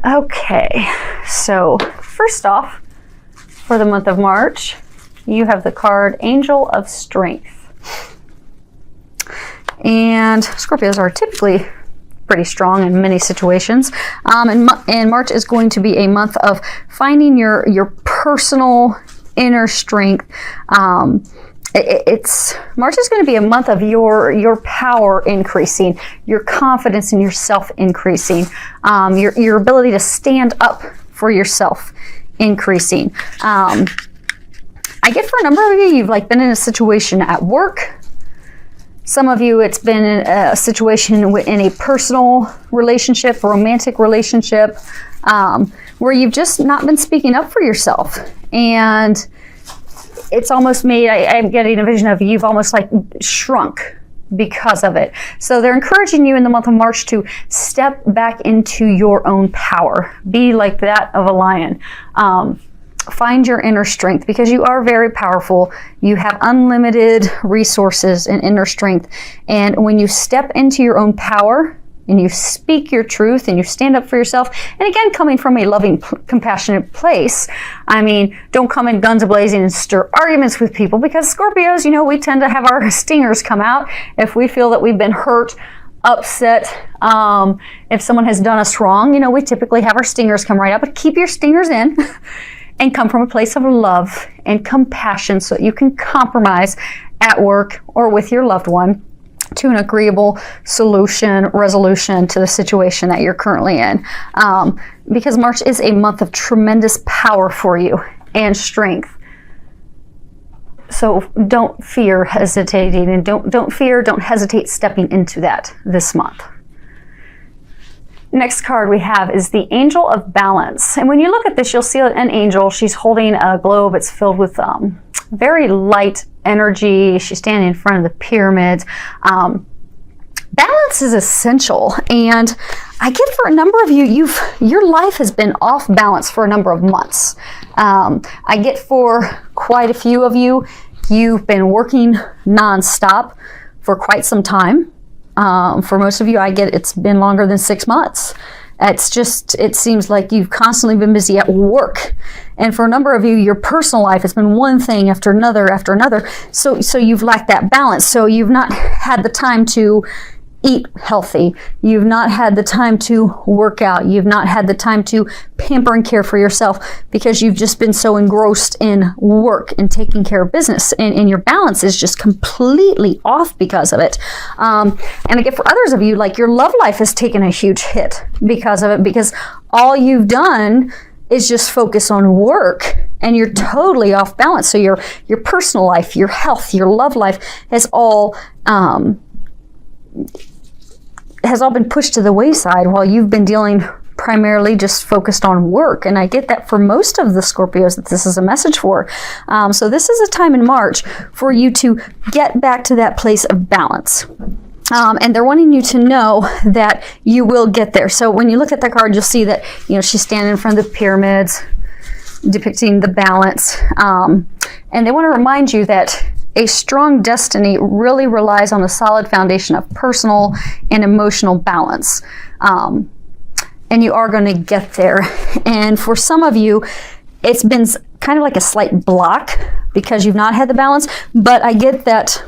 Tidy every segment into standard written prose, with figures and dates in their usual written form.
Okay, so first off, for the month of March, you have the card Angel of Strength. And Scorpios are typically pretty strong in many situations. And March is going to be a month of finding your personal inner strength. March is going to be a month of your power increasing, your confidence in yourself increasing, your ability to stand up for yourself increasing. I get for a number of you, you've been in a situation at work. Some of you, it's been a situation in a personal relationship, romantic relationship, where you've just not been speaking up for yourself. And it's almost made, I'm getting a vision of you've almost shrunk because of it. So they're encouraging you in the month of March to step back into your own power. Be like that of a lion. Find your inner strength, because you are very powerful. You have unlimited resources and inner strength. And when you step into your own power and you speak your truth and you stand up for yourself, and again, coming from a loving, compassionate place, don't come in guns blazing and stir arguments with people, because Scorpios, we tend to have our stingers come out if we feel that we've been hurt, upset, if someone has done us wrong. We typically have our stingers come right out, but keep your stingers in. And come from a place of love and compassion so that you can compromise at work or with your loved one to an agreeable resolution to the situation that you're currently in. Because March is a month of tremendous power for you and strength. So don't fear hesitating, and don't hesitate stepping into that this month. Next card we have is the Angel of Balance. And when you look at this, you'll see an angel. She's holding a globe. It's filled with very light energy. She's standing in front of the pyramids. Balance is essential. And I get for a number of you, your life has been off balance for a number of months. I get for quite a few of you, you've been working nonstop for quite some time. For most of you, I get it's been longer than 6 months. It seems like you've constantly been busy at work. And for a number of you, your personal life has been one thing after another after another. So you've lacked that balance. So you've not had the time to eat healthy. You've not had the time to work out. You've not had the time to pamper and care for yourself, because you've just been so engrossed in work and taking care of business, and your balance is just completely off because of it. And I get for others of you, your love life has taken a huge hit because of it, because all you've done is just focus on work, and you're totally off balance. So your personal life, your health, your love life has all been pushed to the wayside while you've been dealing primarily just focused on work. And I get that for most of the Scorpios that this is a message for. So this is a time in March for you to get back to that place of balance. And they're wanting you to know that you will get there. So when you look at that card, you'll see that, she's standing in front of the pyramids, depicting the balance. And they want to remind you that a strong destiny really relies on a solid foundation of personal and emotional balance. And you are going to get there. And for some of you, it's been kind of like a slight block because you've not had the balance. But I get that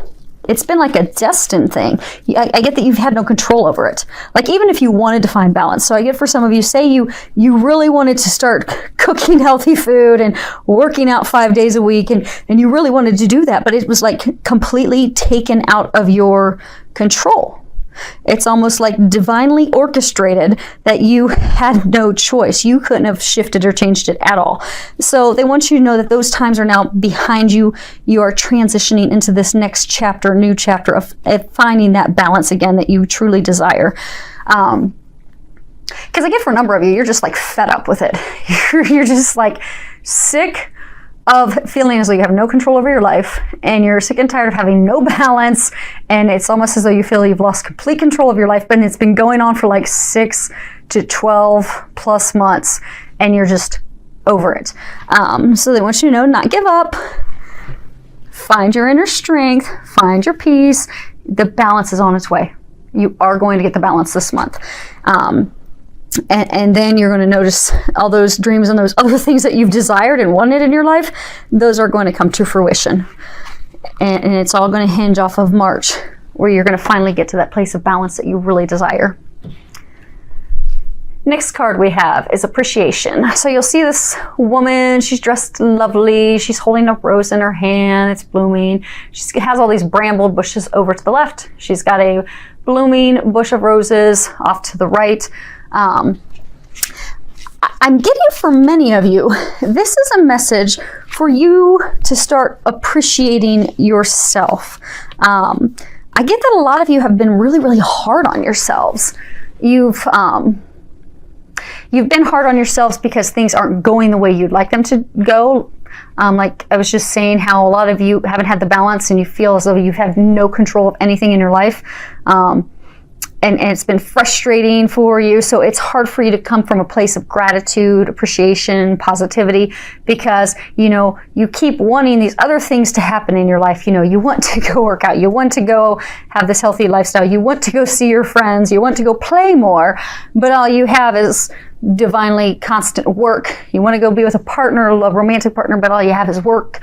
it's been like a destined thing. I get that you've had no control over it. Even if you wanted to find balance. So I get for some of you, say you really wanted to start cooking healthy food and working out 5 days a week, and you really wanted to do that, but it was completely taken out of your control. It's almost like divinely orchestrated that you had no choice. You couldn't have shifted or changed it at all. So they want you to know that those times are now behind you. You are transitioning into this next chapter, new chapter of finding that balance again that you truly desire. Because I get for a number of you, you're just fed up with it. You're just sick of feeling as though you have no control over your life, and you're sick and tired of having no balance, and it's almost as though you feel you've lost complete control of your life, but it's been going on for 6 to 12 plus months, and you're just over it. So they want you to know, not give up, find your inner strength, find your peace. The balance is on its way. You are going to get the balance this month. And then you're going to notice all those dreams and those other things that you've desired and wanted in your life, those are going to come to fruition. And it's all going to hinge off of March, where you're going to finally get to that place of balance that you really desire. Next card we have is appreciation. So you'll see this woman, she's dressed lovely, she's holding a rose in her hand, it's blooming. She has all these bramble bushes over to the left. She's got a blooming bush of roses off to the right. I'm getting for many of you, this is a message for you to start appreciating yourself. I get that a lot of you have been really, really hard on yourselves. You've been hard on yourselves because things aren't going the way you'd like them to go. Like I was just saying, how a lot of you haven't had the balance and you feel as though you have no control of anything in your life. And it's been frustrating for you. So it's hard for you to come from a place of gratitude, appreciation, positivity, because, you keep wanting these other things to happen in your life. You want to go work out. You want to go have this healthy lifestyle. You want to go see your friends. You want to go play more, but all you have is divinely constant work. You want to go be with a partner, a romantic partner, but all you have is work.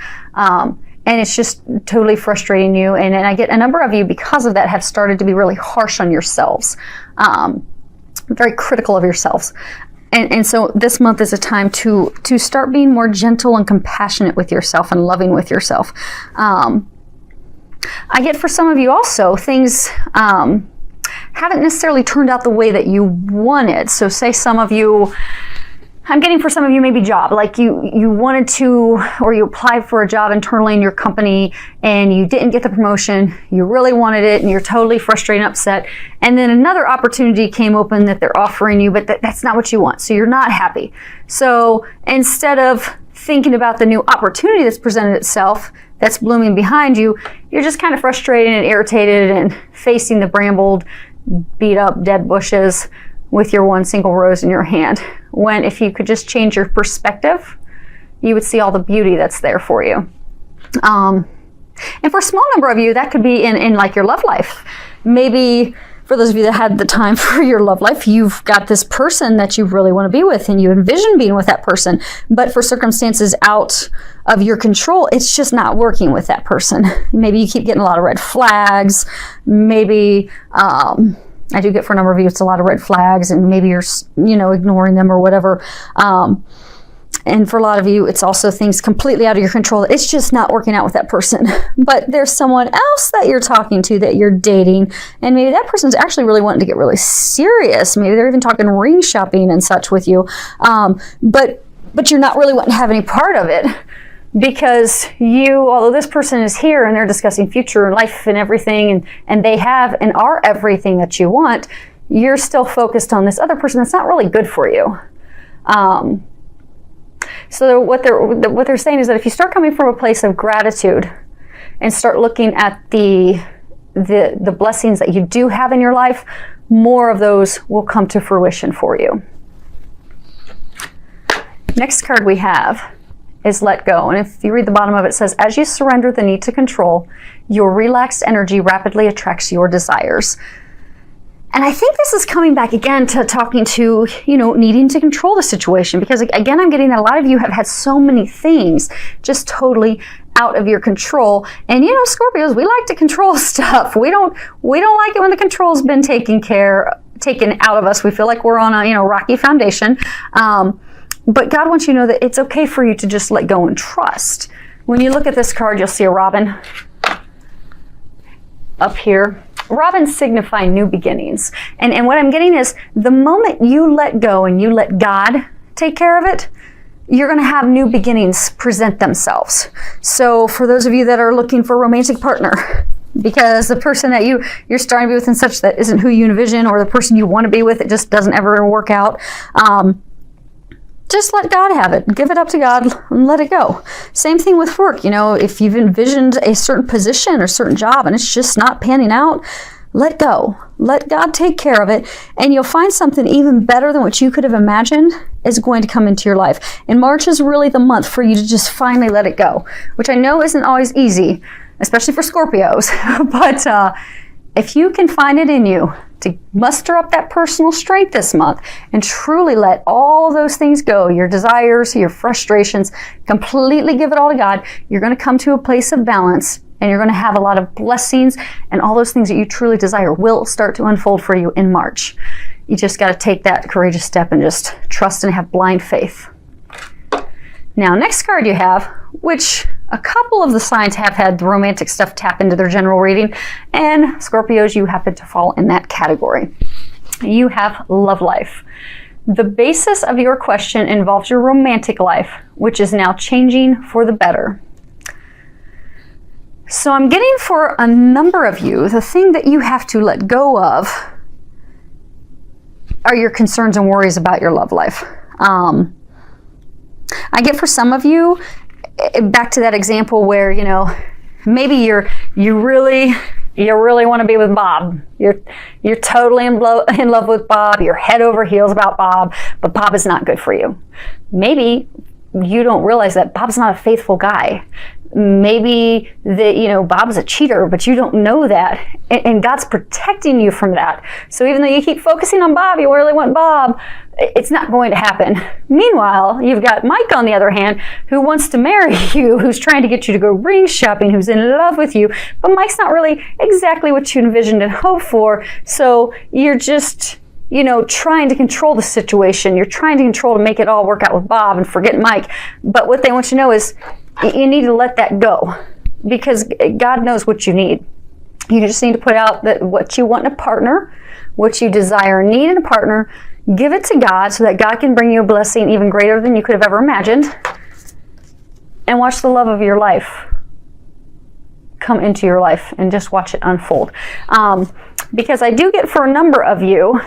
And it's just totally frustrating you. And I get a number of you, because of that, have started to be really harsh on yourselves, very critical of yourselves. And so this month is a time to start being more gentle and compassionate with yourself and loving with yourself. I get for some of you also, things haven't necessarily turned out the way that you wanted. So say some of you, I'm getting for some of you maybe job, like you wanted to, or you applied for a job internally in your company and you didn't get the promotion, you really wanted it and you're totally frustrated and upset. And then another opportunity came open that they're offering you, but that's not what you want. So you're not happy. So instead of thinking about the new opportunity that's presented itself, that's blooming behind you, you're just kind of frustrated and irritated and facing the brambled, beat up, dead bushes with your one single rose in your hand. When if you could just change your perspective, you would see all the beauty that's there for you. And for a small number of you, that could be in like your love life. Maybe for those of you that had the time for your love life, you've got this person that you really want to be with and you envision being with that person, but for circumstances out of your control, it's just not working with that person. Maybe you keep getting a lot of red flags. Maybe, I do get for a number of you, it's a lot of red flags, and maybe you're, ignoring them or whatever. And for a lot of you, it's also things completely out of your control. It's just not working out with that person. But there's someone else that you're talking to, that you're dating, and maybe that person's actually really wanting to get really serious. Maybe they're even talking ring shopping and such with you. But you're not really wanting to have any part of it. Because although this person is here and they're discussing future and life and everything, and they have and are everything that you want, you're still focused on this other person that's not really good for you. So what they're saying is that if you start coming from a place of gratitude and start looking at the blessings that you do have in your life, more of those will come to fruition for you. Next card we have is let go. And if you read the bottom of it, it says, as you surrender the need to control, your relaxed energy rapidly attracts your desires. And I think this is coming back again to talking to, needing to control the situation. Because again, I'm getting that a lot of you have had so many things just totally out of your control. And Scorpios, we like to control stuff. We don't like it when the control's been taken out of us. We feel like we're on a rocky foundation. But God wants you to know that it's okay for you to just let go and trust. When you look at this card, you'll see a robin up here. Robins signify new beginnings. And what I'm getting is the moment you let go and you let God take care of it, you're going to have new beginnings present themselves. So for those of you that are looking for a romantic partner, because the person that you're starting to be with and such that isn't who you envision, or the person you want to be with, it just doesn't ever work out, just let God have it. Give it up to God and let it go. Same thing with work. If you've envisioned a certain position or certain job and it's just not panning out, let go. Let God take care of it, and you'll find something even better than what you could have imagined is going to come into your life. And March is really the month for you to just finally let it go, which I know isn't always easy, especially for Scorpios. But if you can find it in you to muster up that personal strength this month and truly let all those things go, your desires, your frustrations, completely give it all to God. You're going to come to a place of balance, and you're going to have a lot of blessings, and all those things that you truly desire will start to unfold for you in March. You just got to take that courageous step and just trust and have blind faith. Now, next card you have, which a couple of the signs have had the romantic stuff tap into their general reading, and Scorpios, you happen to fall in that category. You have love life. The basis of your question involves your romantic life, which is now changing for the better. So I'm getting for a number of you, the thing that you have to let go of are your concerns and worries about your love life. I get for some of you, back to that example where, you know, maybe you really want to be with Bob. You're totally in love with Bob. You're head over heels about Bob, but Bob is not good for you. Maybe you don't realize that Bob's not a faithful guy. Maybe that, you know, Bob's a cheater, but you don't know that, and God's protecting you from that. So even though you keep focusing on Bob, you really want Bob, it's not going to happen. Meanwhile, you've got Mike on the other hand, who wants to marry you, who's trying to get you to go ring shopping, who's in love with you, but Mike's not really exactly what you envisioned and hoped for. So you're just, you know, trying to control the situation. You're trying to control to make it all work out with Bob and forget Mike. But what they want you to know is you need to let that go, because God knows what you need. You just need to put out what you want in a partner, what you desire and need in a partner. Give it to God so that God can bring you a blessing even greater than you could have ever imagined. And watch the love of your life come into your life and just watch it unfold. Because I do get for a number of you,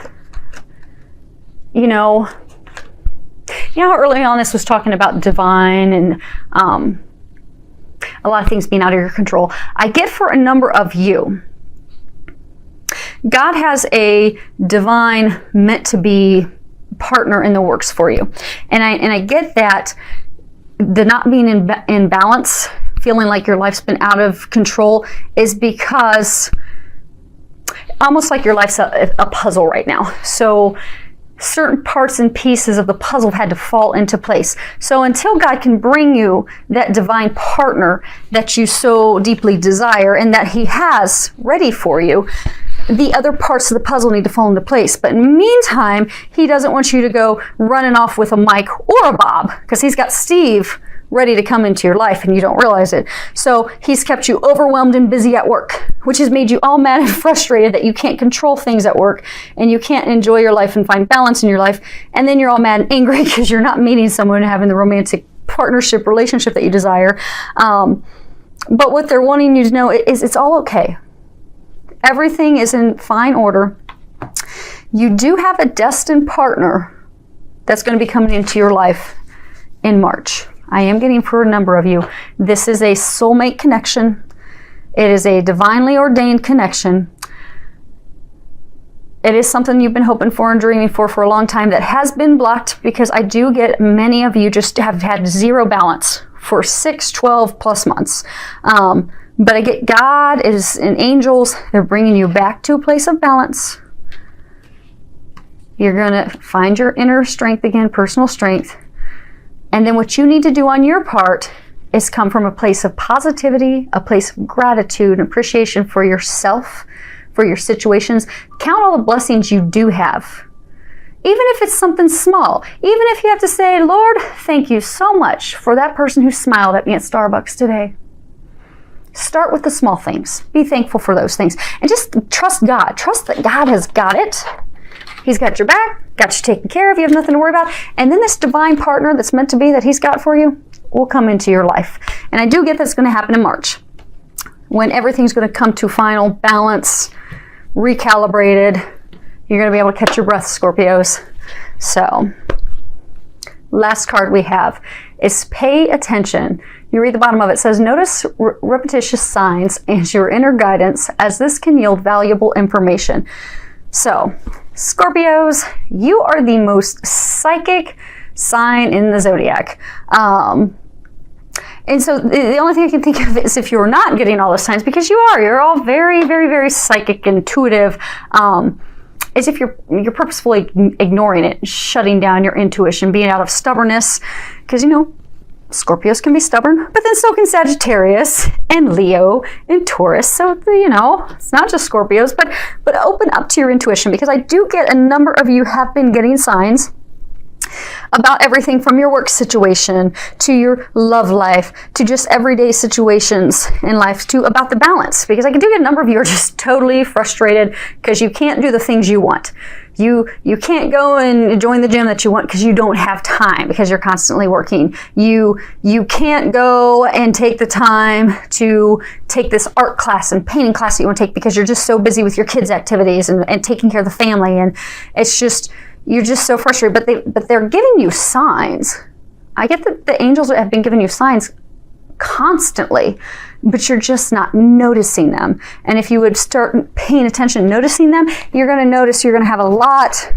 you know how early on this was talking about divine and a lot of things being out of your control. I get for a number of you, God has a divine meant to be partner in the works for you. And I get that the not being in balance, feeling like your life's been out of control, is because almost like your life's a puzzle right now. So certain parts and pieces of the puzzle had to fall into place. So until God can bring you that divine partner that you so deeply desire and that He has ready for you, the other parts of the puzzle need to fall into place. But in the meantime, He doesn't want you to go running off with a Mike or a Bob, because He's got Steve ready to come into your life and you don't realize it. So He's kept you overwhelmed and busy at work, which has made you all mad and frustrated that you can't control things at work and you can't enjoy your life and find balance in your life. And then you're all mad and angry because you're not meeting someone and having the romantic partnership relationship that you desire. But what they're wanting you to know is it's all okay. Everything is in fine order. You do have a destined partner that's going to be coming into your life in March. I am getting for a number of you. This is a soulmate connection. It is a divinely ordained connection. It is something you've been hoping for and dreaming for a long time that has been blocked, because I do get many of you just have had zero balance for 6, 12 plus months. But I get God and angels, they're bringing you back to a place of balance. You're going to find your inner strength again, personal strength. And then what you need to do on your part is come from a place of positivity, a place of gratitude and appreciation for yourself, for your situations. Count all the blessings you do have. Even if it's something small. Even if you have to say, Lord, thank you so much for that person who smiled at me at Starbucks today. Start with the small things. Be thankful for those things. And just trust God. Trust that God has got it. He's got your back, got you taken care of. You have nothing to worry about. And then this divine partner that's meant to be that He's got for you will come into your life. And I do get that's going to happen in March, when everything's going to come to final balance, recalibrated. You're going to be able to catch your breath, Scorpios. So, last card we have is pay attention. You read the bottom of it. It says, notice repetitious signs and your inner guidance, as this can yield valuable information. So, Scorpios, you are the most psychic sign in the zodiac. And so the only thing I can think of is if you're not getting all the signs, because you are. You're all very, very, very psychic, intuitive. as if you're purposefully ignoring it, shutting down your intuition, being out of stubbornness, because Scorpios can be stubborn, but then so can Sagittarius and Leo and Taurus. So, it's not just Scorpios, but open up to your intuition, because I do get a number of you have been getting signs about everything from your work situation to your love life to just everyday situations in life to about the balance, because I do get a number of you are just totally frustrated because you can't do the things you want. You can't go and join the gym that you want because you don't have time, because you're constantly working. You can't go and take the time to take this art class and painting class that you want to take because you're just so busy with your kids' activities and taking care of the family, and it's just you're just so frustrated. But they're giving you signs. I get that the angels have been giving you signs constantly, but you're just not noticing them. And if you would start paying attention, noticing them, you're going to notice you're going to have a lot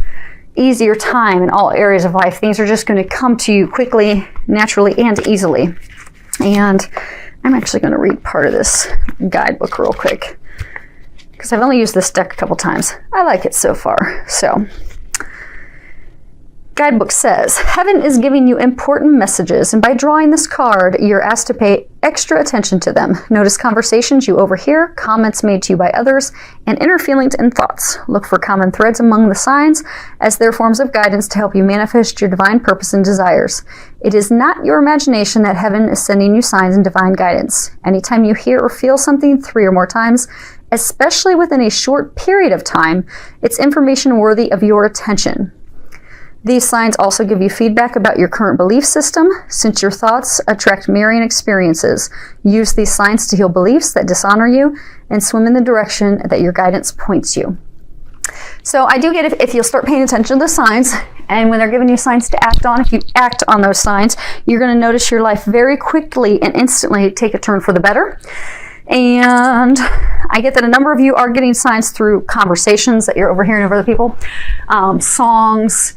easier time in all areas of life. Things are just going to come to you quickly, naturally, and easily. And I'm actually going to read part of this guidebook real quick, because I've only used this deck a couple times. I like it so far. So, guidebook says, heaven is giving you important messages, and by drawing this card, you're asked to pay extra attention to them. Notice conversations you overhear, comments made to you by others, and inner feelings and thoughts. Look for common threads among the signs, as they're forms of guidance to help you manifest your divine purpose and desires. It is not your imagination that heaven is sending you signs and divine guidance. Anytime you hear or feel something 3 or more times, especially within a short period of time, it's information worthy of your attention. These signs also give you feedback about your current belief system, since your thoughts attract mirroring experiences. Use these signs to heal beliefs that dishonor you and swim in the direction that your guidance points you. So I do get if you'll start paying attention to the signs, and when they're giving you signs to act on, if you act on those signs, you're going to notice your life very quickly and instantly take a turn for the better. And I get that a number of you are getting signs through conversations that you're overhearing of other people, songs,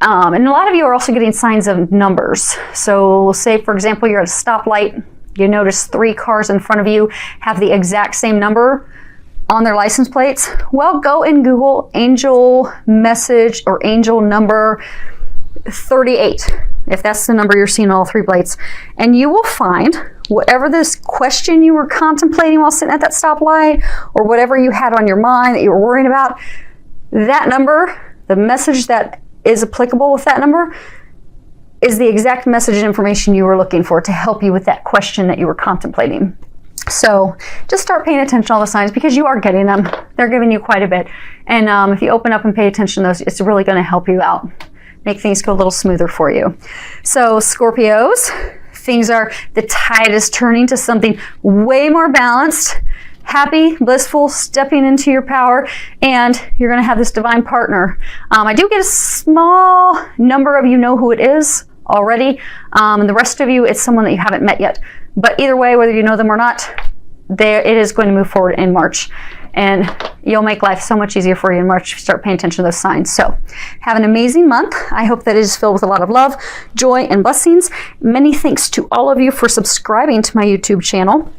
and a lot of you are also getting signs of numbers. So say, for example, you're at a stoplight, you notice 3 cars in front of you have the exact same number on their license plates. Well, go and Google angel message or angel number 38, if that's the number you're seeing on all 3 plates, and you will find whatever this question you were contemplating while sitting at that stoplight, or whatever you had on your mind that you were worrying about, that number, the message that is applicable with that number, is the exact message and information you were looking for to help you with that question that you were contemplating. So just start paying attention to all the signs, because you are getting them. They're giving you quite a bit. And if you open up and pay attention to those, it's really going to help you out, make things go a little smoother for you. So Scorpios, the tide is turning to something way more balanced, happy, blissful, stepping into your power, and you're going to have this divine partner. I do get a small number of you know who it is already, and the rest of you, it's someone that you haven't met yet. But either way, whether you know them or not, it is going to move forward in March, and you'll make life so much easier for you in March if you start paying attention to those signs. So have an amazing month. I hope that it is filled with a lot of love, joy, and blessings. Many thanks to all of you for subscribing to my YouTube channel.